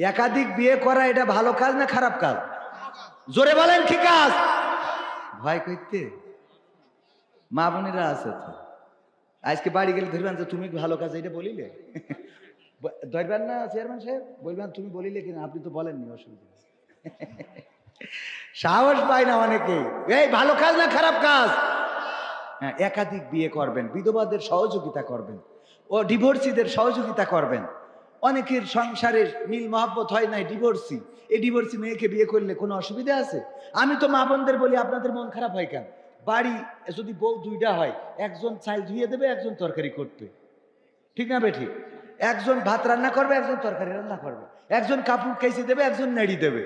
একাধিক বিয়ে করা এটা ভালো কাজ না খারাপ কাজ? জোরে বলেন কি কাজ? ভয় করতে মা বোনেরা আছে তো, আজকে বাড়ি গেলে ধরবেন যে তুমি ভালো কাজ এটা বলিলে, ধরবেন না চেয়ারম্যান সাহেব? বলবেন তুমি বলিলে কিনা, আপনি তো বলেননি, অসুবিধা সাহস পায় না অনেকে। এই ভালো কাজ না খারাপ কাজ? হ্যাঁ, একাধিক বিয়ে করবেন, বিধবাদের সহযোগিতা করবেন, ও ডিভোর্সিদের সহযোগিতা করবেন। অনেকের সংসারের মিল মহব্বত হয় নাই, ডিভোর্সি, এই ডিভোর্সি মেয়েকে বিয়ে করলে কোনো অসুবিধা আছে? আমি তো মা বোনদের বলি, আপনাদের মন খারাপ হয় কেন? বাড়ি যদি বউ দুইটা হয়, একজন চাল ধুয়ে দেবে, একজন তরকারি করবে, ঠিক না বে ঠিক? একজন ভাত রান্না করবে, একজন তরকারি রান্না করবে, একজন কাপড় কেচে দেবে, একজন নেড়ি দেবে,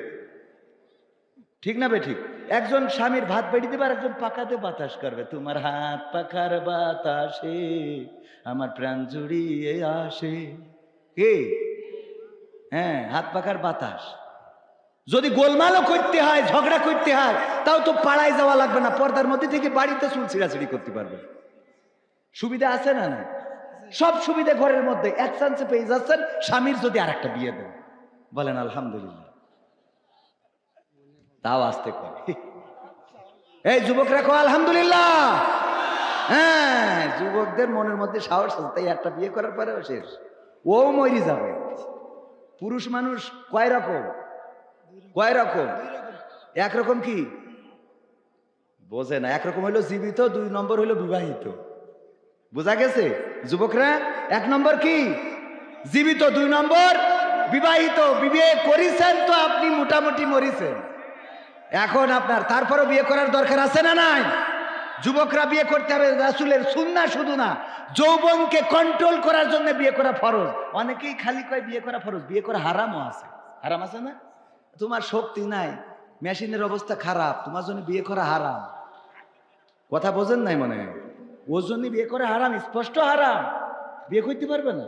ঠিক না বে ঠিক? একজন স্বামীর ভাত বেড়ে দেবে, আর একজন পাকাতে বাতাস করবে, তোমার হাত পাখার বাতাসে আমার প্রাণ জুড়িয়ে আসে। কে? হ্যাঁ, হাত পাখার বাতাস। যদি গোলমালও করতে হয়, ঝগড়া করতে হয়, তাও তো পাড়ায় যাওয়া লাগবে না, পর্দার মধ্যে থেকে বাড়িতে চুল ছিঁড়াছিড়ি করতে পারবে। সুবিধা আছে না? না, সব সুবিধা ঘরের মধ্যে এক চান্সে পেয়ে যাচ্ছেন। স্বামীর যদি আর একটা বিয়ে দেন, বলেন আলহামদুলিল্লাহ। তাও আসতে করে। এই যুবকরা কো আলহামদুলিল্লাহ। হ্যাঁ, যুবকদের মনের মধ্যে সাহস আছে, তাই একটা বিয়ে করার পরেও শেষ, ও মরি যাবে। পুরুষ মানুষ কয় রকম? কয় রকম? একরকম কি বোঝে না? একরকম হইলো জীবিত, 2 নম্বর হইলো বিবাহিত। বোঝা গেছে যুবকরা? 1 নম্বর কি? জীবিত, 2 নম্বর বিবাহিত। বিয়ে করেছেন তো আপনি মোটামুটি মরিছেন। এখন আপনার তারপরও বিয়ে করার দরকার আছে না নাই? যুবকরা বিয়ে করতে হবে, রাসূলের সুন্নাহ শুধু না, যৌবনকে কন্ট্রোল করার জন্য বিয়ে করা ফরজ। অনেকেই খালি কয় বিয়ে করা ফরজ, বিয়ে করা হারামও আছে। হারাম আছে না? তোমার শক্তি নাই, মেশিনের অবস্থা খারাপ, তোমার জন্য বিয়ে করা হারাম। কথা বোঝেন নাই মনে হয়? ওর জন্য বিয়ে করা হারাম, স্পষ্ট হারাম, বিয়ে করতে পারবে না।